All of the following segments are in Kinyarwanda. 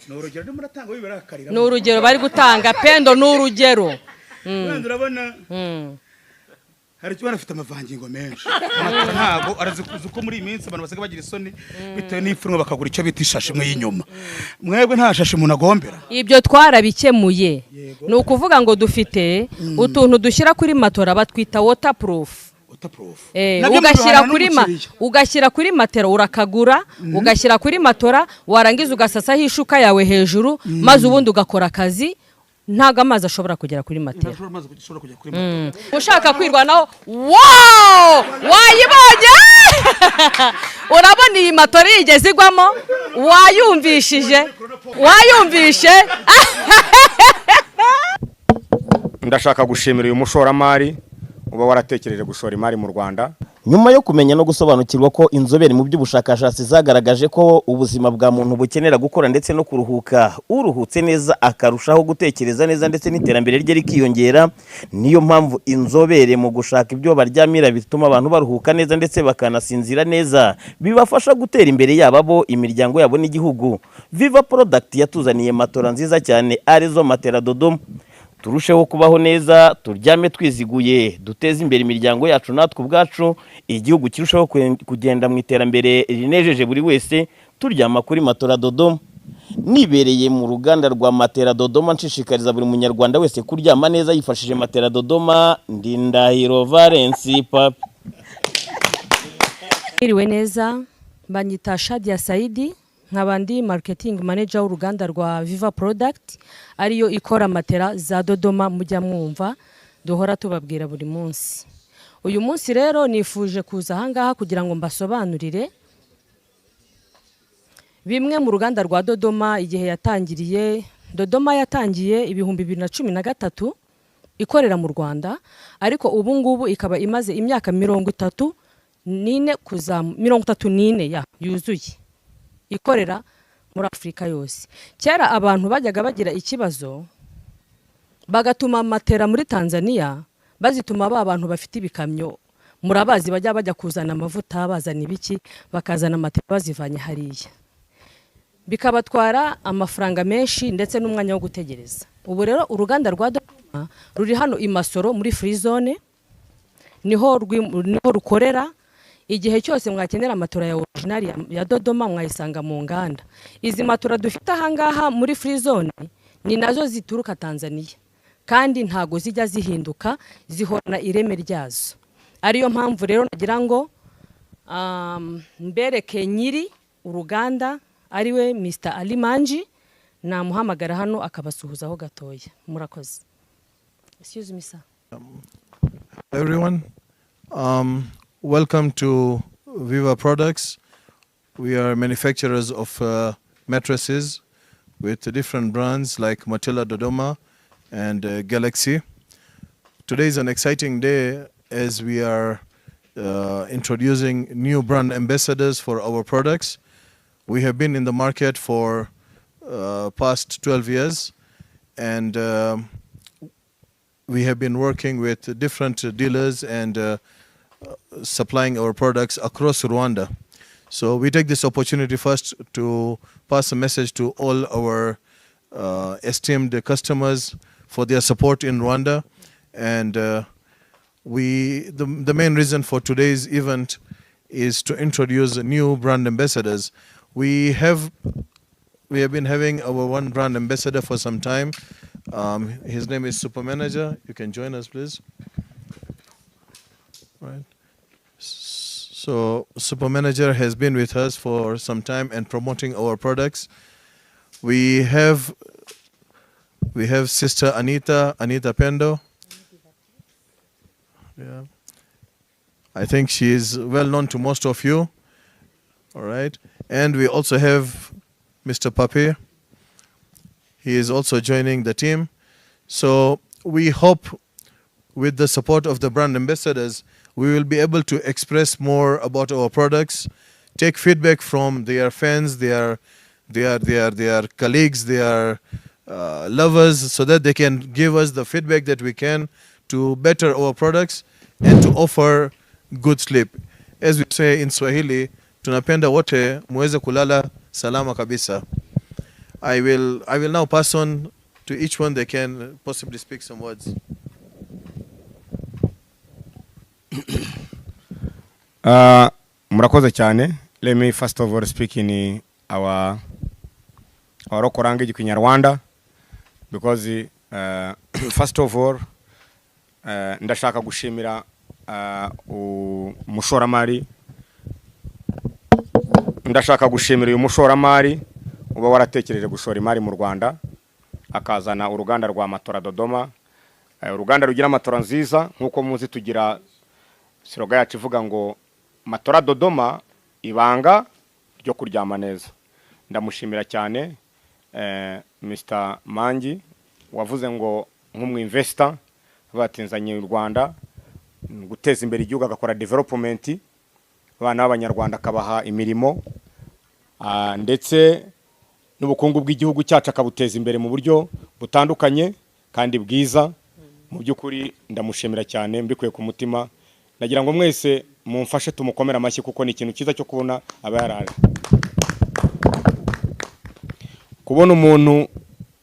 ni urugero bari gutanga pendo ni urugero urabona hari cyo banafite amavangingo menshi ntago arazikuza ko muri iminsi abantu basaga bagira isoni bitewe n'ipfunwe bakagura icyo bita ishashi imwe y'inyuma mwebwe nta shashi umuntu agombera ibyo twarabikemuye ni ukuvuga ngo utuntu dushyira kuri matora batwita waterproof ugashyira kuri matera urakagura ugashyira kuri matora warangiza ugasasaho ishuka yawe hejuru maze ubundi ugakora akazi ntago amazi ashobora kugera kuri matera ushaka kwirwanaho wayibonye urabona iyi matora yigeze igwamo wayumvishe ndashaka gushimira uyu mushoramari uba waratekereje gushora imari mu Rwanda. Nyuma yo kumenya no gusobanukirwa ko inzobere mu by'ubushakashatsi zagaragaje ko ubuzima bwa muntu bukenera gukora ndetse no kuruhuka, uruhutse neza akarushaho gutekereza neza ndetse n'iterambere rye rikiyongera, niyo mpamvu inzobere mu gushaka ibyo baryamira bituma abantu baruhuka neza ndetse bakanasinzira neza, bibafasha gutera imbere yabo imiryango yabo n'igihugu. Viva Product yatuzaniye matora nziza cyane arizo Matera Dodoma. Turusheho kubaho neza, turyame twiziguye, duteze imbere imiryango yacu natwe ubwacu, igihugu kirushaho kugenda mu iterambere rinejeje buri wese, turyama kuri Matora Dodoma. Nibereye mu ruganda rwa Matera Dodoma, nshishikariza buri munyarwanda wese kuryama neza yifashije Matera Dodoma. Ndindahiro Valence Papa. Iriwe neza, banyita Shadia Saidi, nkabandi marketing manager w'uruganda rwa Viva Product, ariyo ikora matera za Dodoma mujya mwumva duhora tubabwira buri munsi. Uyu munsi rero nifuje kuza ahangaha kugira ngo mbasobanurire bimwe mu ruganda rwa Dodoma igihe yatangiriye. Dodoma yatangiye ibihumbi 2013 ikorera mu Rwanda, ariko ubu ngubu ikaba imaze imyaka 34 yuzuye ikorera muri Afrika yose. Cyera abantu bajyaga bagira ikibazo bagatuma matera muri Tanzania, bazituma abantu bafite ibikamyo, murabazi bajya kuzana amavuta, bazana ibiki, bakazana matera bazivanye hariya, bikabatwara amafaranga menshi ndetse n'umwanya wo gutegereza. Ubu rero uruganda rwa Dodoma ruri hano i Masoro muri Free Zone, niho rukorera. Igihe cyose mwakenera matora ya original ya Dodoma mwayisanga mu nganda. Izi matora dufite ahangaha muri Free Zone ni nazo zituruka Tanzania, kandi ntago zijya zihinduka, zihorana ireme ryazo. Ariyo mpamvu rero nagira ngo mbereke nyiri uruganda ariwe Mr. Ali Manji, namuhamagara hano akabasuhuzaho gatoya. Murakoze. Excuse me sir. Everyone, welcome to Viva Products. We are manufacturers of mattresses with different brands like Matela Dodoma and Galaxy. Today is an exciting day as we are introducing new brand ambassadors for our products. We have been in the market for past 12 years, and we have been working with different dealers and supplying our products across Rwanda. So we take this opportunity first to pass a message to all our esteemed customers for their support in Rwanda. And the main reason for today's event is to introduce new brand ambassadors. We have been having our one brand ambassador for some time. His name is Super Manager. You can join us, please. Right. So Super Manager has been with us for some time and promoting our products. We have Sister Anita Pendo. Yeah. I think she is well known to most of you. All right. And we also have Mr. Pape. He is also joining the team. So we hope with the support of the brand ambassadors, we will be able to express more about our products, take feedback from their fans, their colleagues, their lovers, so that they can give us the feedback that we can to better our products and to offer good sleep. As we say in Swahili, tunapenda wote muweze kulala salama kabisa. I will now pass on to each one. They can possibly speak some words. Murakoze cyane. Let me first of all speak in our local language Kinyarwanda, because first of all ndashaka gushimira umushoramari, ndashaka gushimira uyu mushoramari uba waratekereje gushora imari mu Rwanda akazana uruganda rwa Matora Dodoma. Uruganda rugira matora nziza, nkuko muzi tugira siroga yacu ivuga ngo Matora Dodoma ibanga ryo kuryama neza. Ndamushimira cyane Mr. Mangi wavuze ngo nk'umu investor batinzanye u Rwanda guteza imbere igihugu, agakora development abana b'Abanyarwanda akabaha imirimo, ndetse n'ubukungu bw'igihugu cyacu akabuteza imbere mu buryo butandukanye kandi bwiza. Mu by'ukuri ndamushimira cyane mbikuye ku mutima. Nagira ngo mwese mumfashe tumukomera amashyi kuko ni ikintu cyiza cyo kubona abayaraje. Kubona umuntu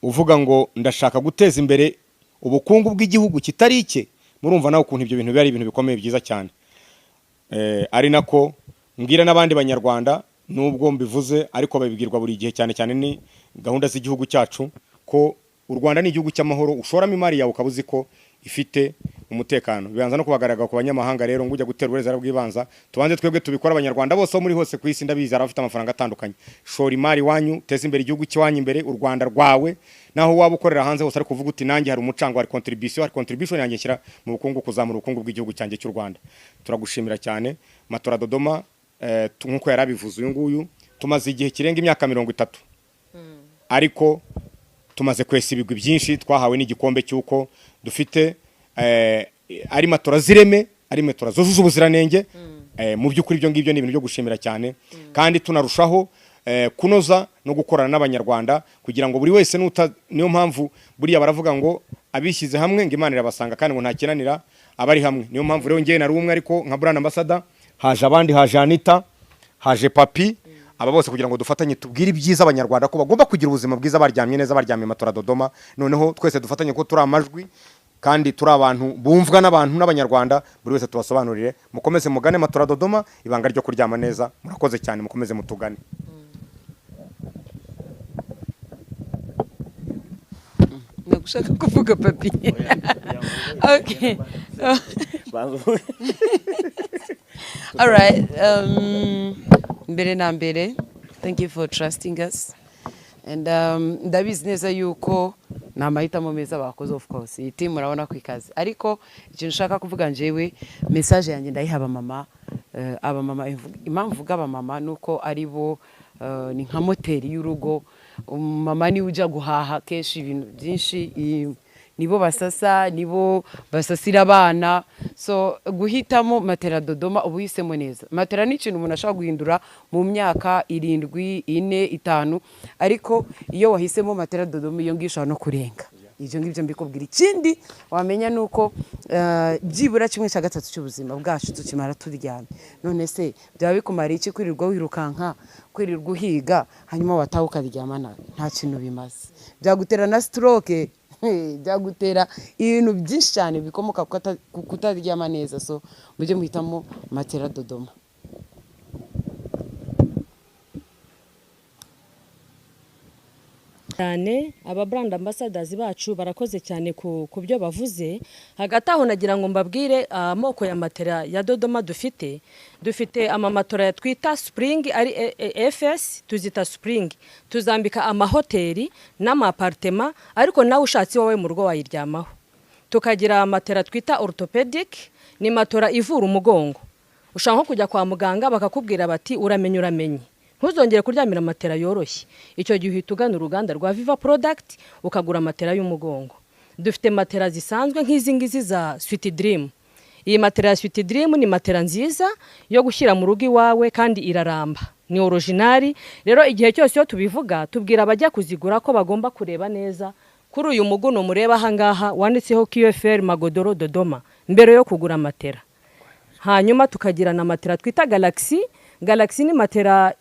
uvuga ngo ndashaka guteza imbere ubukungu bw'igihugu kitari icye, murumva nawe ukuntu ibyo bintu bari ibintu bikomeye byiza cyane. Ari nako mbwira n'abandi Banyarwanda nubwo mbivuze ariko babibwirwa buri gihe, cyane cyane ni gahunda z'igihugu cyacu, ko u Rwanda ni igihugu cy'amahoro. Ushoramo imari yawe ukabuzi ko ifite umutekano. Bibanza no kubagaragara ku banyamahanga. Rero ngujya gutera uburezara bw'ibanza, tubanze twebwe tubikora Abanyarwanda bose muri hose ku isi, ndabizi arafite amafaranga atandukanye. Shora imari wanyu, teza imbere igihugu cyanyu imbere, u Rwanda rwawe, naho waba ukorera hanze hose ari kuvuga uti nanjye hari umucango, hari contribution yanjye nshyira mu bukungu, kuzamura ubukungu bw'igihugu cyanjye cy'u Rwanda. Turagushimira cyane. Matora Dodoma nkuko yarabivuze uyu nguyu tumaze igihe kirenga imyaka 30, ariko tumaze kwesa ibigwi byinshi, twahawe n'igikombe cy'uko dufite ari matora zireme, ari matora zujuje ubuziranenge. Mu by'ukuri ibyo ngibyo ni ibintu byo gushimira cyane, kandi tunarushaho kunoza no gukorana n'Abanyarwanda kugira ngo buri wese niyo mpamvu buriya baravuga ngo abishyize hamwe ngo Imana irabasanga, kandi ngo nta kinanira abari hamwe. Niyo mpamvu rero ngiye nari umwe, ariko nka brand ambassador haje abandi, haje Anita, haje Papi, aba bose kugira ngo dufatanye tubwire ibyiza Abanyarwanda ko bagomba kugira ubuzima bwiza, baryamye neza, baryamye Matora Dodoma. Noneho twese dufatanye ko turi amajwi kandi turi abantu bumvwa n'abantu n'Abanyarwanda, buri wese tubasobanurire. Mukomeze mugane Matora Dodoma, ibanga ryo kuryama neza. Murakoze cyane, mukomeze mutugane. Nagushaka kuvuga Papi. Okay. All right. Mbere na mbere, thank you for trusting us. And ndabizi neza yuko na mahitamo meza bakoze, of course. Iyi team murabona ku ikazi. Ariko ikintu nshaka kuvuga njewe, message yanjye ndayiha abamama. Abamama, impamvu vuga abamama nuko ari bo ni nka moteri y'urugo. Mama ni ujya guhaha kenshi ibintu byinshi, nibo basasa, nibo basasira abana. So guhitamo Matora Dodoma ubu hisemo neza. Matera ni ikintu umuntu ashaka guhindura mu myaka 7, 4, 5, ariko iyo wahisemo Matora Dodoma iyo ngisha no kurenga. Ibyo ngibyo mbikubwira. Ikindi wamenya nuko byibura 1/3 cy'ubuzima bwacu tukimara turyamye. None se byaba bikumara iki kwirirwa wirukanka, kwirirwa uhiga hanyuma wataha ukaryama nta kintu bimaze? Byagutera na stroke, byagutera ibintu byinshi cyane bikomoka kutaryama neza. So mujye muhitamo Matora Dodoma. cyane aba brand ambassadors bacu barakoze cyane ku byo bavuze. Hagati aho nagira ngo mbabwire amoko ya matera ya Dodoma dufite amamatora twita Spring, ari FS tuzita Spring, tuzambika amahoteli n'amapartema, ariko nawe ushatse wowe mu rugo wayiryamaho. Tukagira matera twita orthopedic, ni matora ivura umugongo. Ushaka nko kujya kwa muganga bakakubwira bati uramenye ntuzongere kuryamira matera yoroshye. Icyo gihe uhitugana uruganda rwa Viva Product ukagura matera y'umugongo. Dufite matera zisanzwe nk'izi ngizi za Sweet Dream. Iyi matera ya Sweet Dream ni matera nziza yo gushyira mu rugo iwawe kandi iraramba, ni original. Rero igihe cyose yo tubivuga tubwira abajya kuzigura ko bagomba kureba neza kuri uyu muguno mureba hangaha wanditseho QFR Magodoro Dodoma mbere yo kugura matera. Hanyuma tukagira na matera twita Galaxy. Galaxy ni matera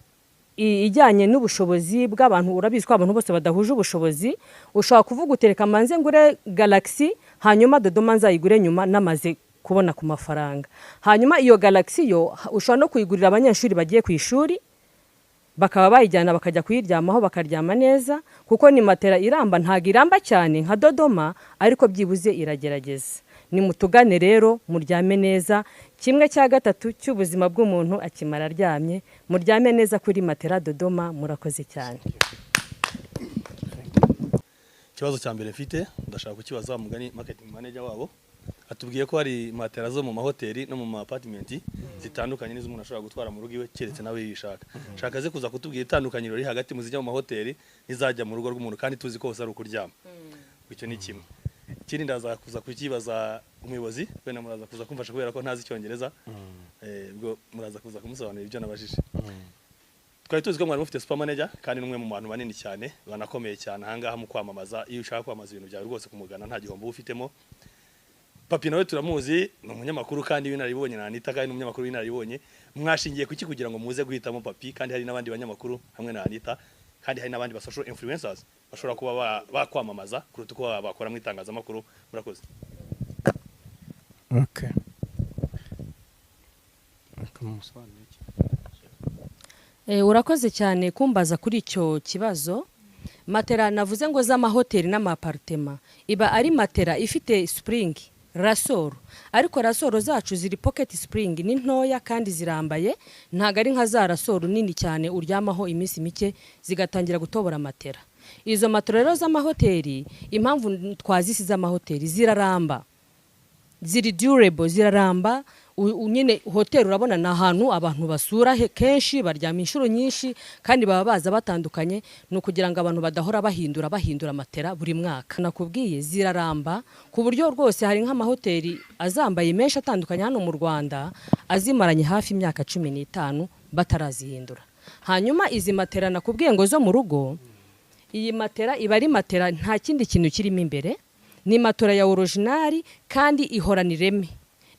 ijyanye n'ubushobozi bw'abantu, urabizi ko abantu bose badahuje ubushobozi, ushobora kuvuga utereka manze ngure Galaxy hanyuma Dodoma nzayigure nyuma namaze kubona ku mafaranga. Hanyuma iyo Galaxy yo ushobora no kuyigurira abanyeshuri bagiye ku ishuri bakaba bayijyana bakajya kuyiryamaho bakaryama neza, kuko ni matera iramba, ntago iramba cyane nka Dodoma ariko byibuze iragerageza. Ni mutugane rero muryame neza, 1/3 cy'ubuzima bw'umuntu akimara aryamye, muryame neza kuri matera Dodoma. Murakoze cyane. Ikibazo cya mbere mfite ndashaka kukibaza mugani marketing manager wabo, atubwiye ko hari matera zo mu mahoteli no mu apartment zitandukanye n'izo umuntu ashobora gutwara mu rugo iwe keretse nawe yishaka. Shaka ze kuza kutubwira itandukanyiro riri hagati mu zijya mu mahoteli n'izajya mu rugo rw'umuntu, kandi tuzi ko hose ari ukuryama. Icyo ni kimwe. Ikindi ndaza kuza kukibaza umuyobozi, wenda muraza kuza kumfasha kubera ko ntazi Icyongereza, ubwo muraza kuza kumusobanurira ibyo nabajije. Twari tuzi ko mwari mufite super manager kandi n'umwe mu bantu banini cyane banakomeye cyane ahangaha mu kwamamaza. Iyo ushaka kwamamaza ibintu byawe rwose kumugana nta gihombo ufitemo. Papi nawe turamuzi, ni umunyamakuru kandi w'inararibonye na Anita kandi n'umunyamakuru w'inararibonye. Mwashingiye kuki kugira ngo muze guhitamo Papi, kandi hari n'abandi banyamakuru hamwe na Anita, kandi hari n'abandi social influencers bashobora kuba bakwamamaza kuruta uko bakora mu itangazamakuru? Murakoze. Okay. Urakoze cyane kumbaza kuri icyo kibazo. Matera navuze ngo z'amahoteli n'amapartema iba ari matera ifite spring rasoro, ariko rasoro zacu ziri pocket spring, ni ntoya kandi zirambaye, ntago ari nka za rasoro nini cyane uryamaho iminsi mike zigatangira gutobora matera. Izo matera rero z'amahoteli, impamvu twazisi z'amahoteli ziraramba, ziri durable, ziraramba. Nyine hotel urabona na ahantu abantu basura kenshi, baryama inshuro nyinshi kandi baba baza batandukanye, no kugira ngo abantu badahora bahindura matera buri mwaka. Nakubwiye ziraramba ku buryo rwose hari nk'amahoteli azambaye menshi atandukanye hano mu Rwanda azimaranye hafi imyaka 15 batarazihindura. Hanyuma izi matera nakubwiye ngo zo mu rugo, iyi matera iba ari matera nta kindi kintu kirimo imbere, ni matera ya original kandi ihorana ireme,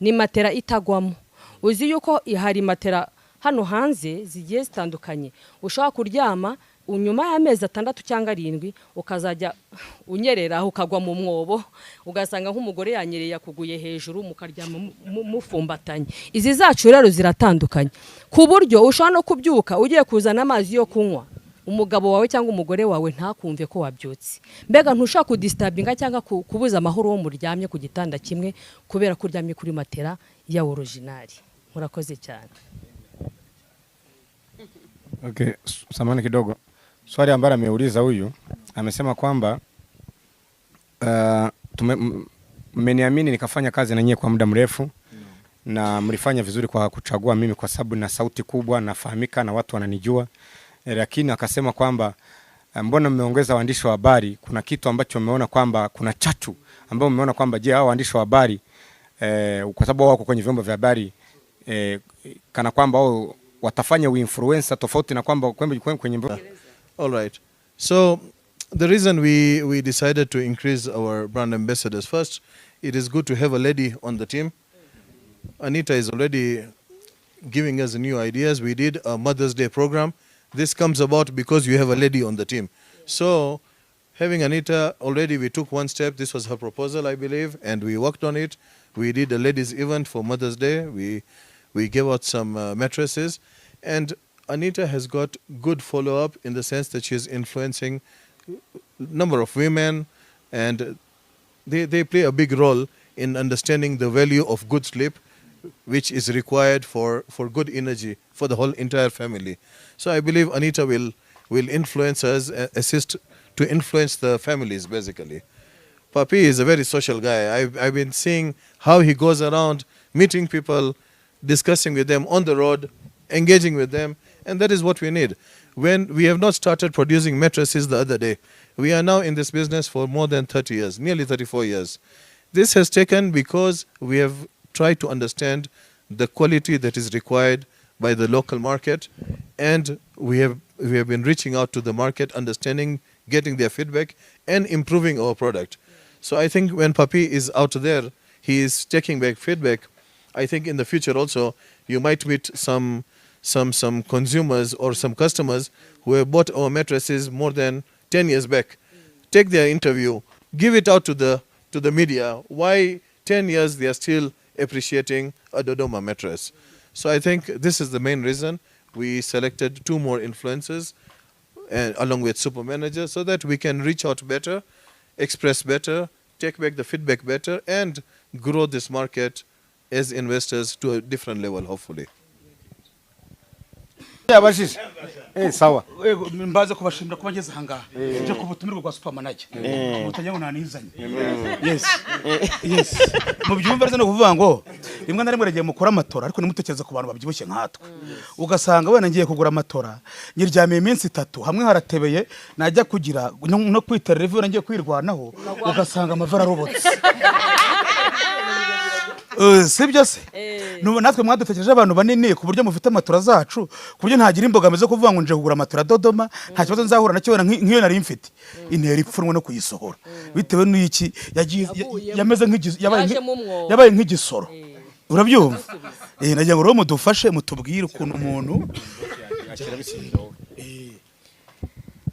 ni matera itagwamo. Uzi yuko ihari matera hano hanze zigiye zitandukanye, ushaka kuryama unyuma y'amezi 6 cyangwa 7 ukazajya unyerera ukagwa mu mwobo, ugasanga nk'umugore yanyereye yakuguye hejuru mukaryama mufumbatanye. Izi zacu rero ziratandukanye ku buryo ushaka no kubyuka ugiye kuzana amazi yo kunywa, umugabo wawe cyangwa umugore wawe ntakumve ko wabyutse. Mbega ntushaka kudisturbinga cyangwa kubuza amahoro wo muryamye ku gitanda kimwe kubera ko uryamye kuri matera ya original. Murakoze cyane. Okay, samahani kidogo. Swali ambalo ameuliza huyu, amesema kwamba mmeniamini nikafanya kazi na nyie kwa muda mrefu na mlifanya vizuri kwa kuchagua mimi kwa sababu na sauti kubwa, nafahamika na watu wananijua. Lakini akasema kwamba mbona mmeongeza waandishi wa habari? Kuna kitu ambacho mmeona kwamba kuna chachu ambao mmeona kwamba je, hao waandishi wa habari kwa sababu wako kwenye vyombo vya habari kana kwamba wao watafanya uinfluencer tofauti na kwamba kwenye All right. So the reason we decided to increase our brand ambassadors, first, it is good to have a lady on the team. Anita is already giving us new ideas. We did a Mother's Day program. This comes about because you have a lady on the team. So having Anita, already we took one step. This was her proposal, I believe, and we worked on it. We did a ladies event for Mother's Day. We gave out some mattresses, and Anita has got good follow-up in the sense that she's influencing number of women, and they play a big role in understanding the value of good sleep, which is required for good energy for the whole entire family. So I believe Anita will influence us, assist to influence the families basically. Papi is a very social guy. I've been seeing how he goes around meeting people, discussing with them on the road, engaging with them, and that is what we need. When we have not started producing mattresses the other day, we are now in this business for more than 30 years, nearly 34 years. This has taken because we have tried to understand the quality that is required by the local market, and we have been reaching out to the market, understanding, getting their feedback, and improving our product. So I think when Papi is out there, he is taking back feedback. I think in the future also you might meet some some consumers or some customers who have bought our mattresses more than 10 years back. Take their interview, give it out to the media. Why 10 years they are still appreciating a Dodoma mattress? So I think this is the main reason we selected 2 more influencers and along with super managers so that we can reach out better, express better, take back the feedback better, and grow this market as investors to a different level, hopefully. yabajije sawa mbaze kubashimira kuba ngeze ahangaha nje kubutumirwa kwa supermanager ubutanyango nanizanye yes mu byumva reze no kuvuga ngo rimwe na rimwe regiye mukora amatora ariko nimutekereza ku bantu babyibushye nkatwe ugasanga wena ngiye kugura amatora nyiryamiye iminsi 3 hamwe haratebeye najya kugira no kwita review ngiye kwirwanaho ugasanga amavara arobotse sibyo se nubu natwe mwadutekereje abantu banini ku buryo mufite amatora zacu ku buryo ntagira imbogamizo kuvuga ngo nje kugura amatora Dodoma nta kibazo nzahura nacyo nk'iyo nari mfite intera ipfunwe no kuyisohora bitewe n'iki yameze yabaye nk'igisoro urabyumva nagira ngo rero mudufashe mutubwire ukuntu umuntu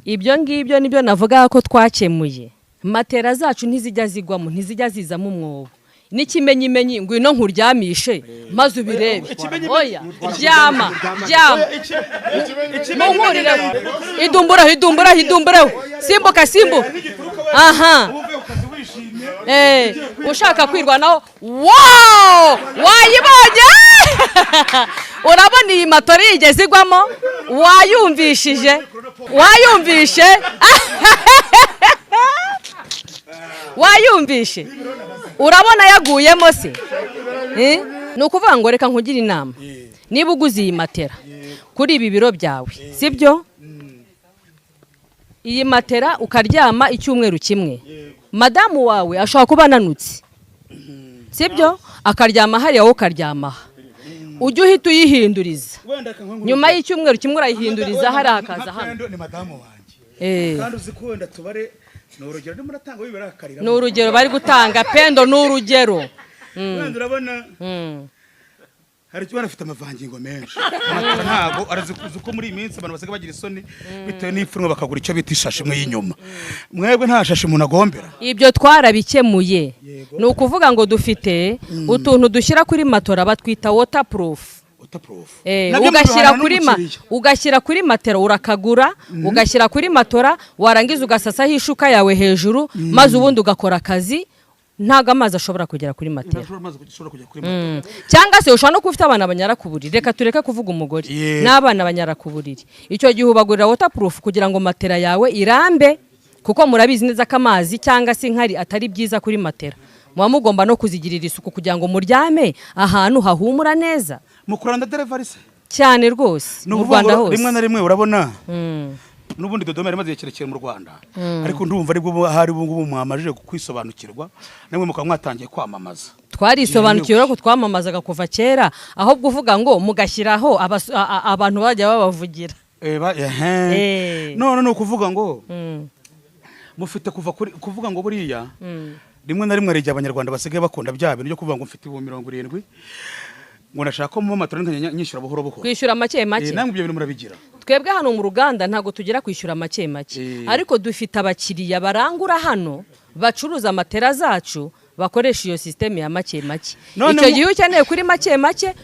ibyo ngibyo nibyo navuga ko twakemuye matera zacu ntizijya zigwamo ntizijya zizamo umwobo n'ikimenyimenyi ngo ino nkuryamishe maze ubirebe oya ryama munkurire idumbura simbuka aha ushaka kwirwanaho wow wayibonye urabona iyi matora yigeze igwamo wayumvishe urabona yaguyemo se ni ukuvuga ngo reka nkugire inama niba uguze iyi matera kuri ibi biro byawe sibyo iyi matera ukaryama icyumweru kimwe madamu wawe ashobora kuba ananutse sibyo akaryama hariya wowe ukaryama ujye uhita uyihinduriza nyuma y'icyumweru kimwe urayihinduriza hariya hakaza hano ni madamu wanjye kandi uzi ko wenda tubare n'urugero ndimo natanga wibarakarira n'urugero bari gutanga pendo n'urugero wenda urabona hari cyo banafite amavangingo menshi amatara ntago arazikuza uko muri iminsi abantu basiga bagira isoni bitewe n'ipfunwe bakagura icyo bita ishashi mwe y'inyuma mwebwe nta shashi umuntu agombera ibyo twarabikemuye ni ukuvuga ngo dufite utuntu dushyira kuri matora batwita waterproof ugashyira kuri matera urakagura ugashyira kuri matora warangiza ugasasaho ishuka yawe hejuru maze ubundi ugakora akazi ntago amazi ashobora kugera kuri matera cyangwa se ushobora no kufite abana banyara ku buriri reka tureke kuvuga umugore n'abana banyara ku buriri icyo gihe ubagurira waterproof kugira ngo matera yawe irambe kuko murabizi neza ko amazi cyangwa se inkari atari byiza kuri matera muba mugomba no kuzigirira isuku kugira ngo muryame ahantu hahumura neza mukuranda delivery cyane rwose mu Rwanda hose rimwe na rimwe urabona n'ubundi Dodoma yari maze yekerekera mu Rwanda ariko ndumva ari bwo hari bungu mwamajije kwisobanukirwa namwe mukamwatangiye kwamamaza twarisobanukiwe ko twamamazaga kuva kera aho kuvuga ngo mugashyiraho abantu bajya babavugira none no kuvuga ngo mufite kuvuga ngo buriya rimwe na rimwe rege abanyarwanda basigaye bakunda bya bintu byo kuvuga ngo mfite 70 ngo nashaka mu matora nyishyura buhoro buhoro kwishyura make namwe ibyo bintu murabigira twebwe hano mu ruganda ntago tugira kwishyura make ariko dufite abakiriya barangura hano bacuruza matera zacu bakoresha iyo system ya make icyo gihe ukeneye kuri make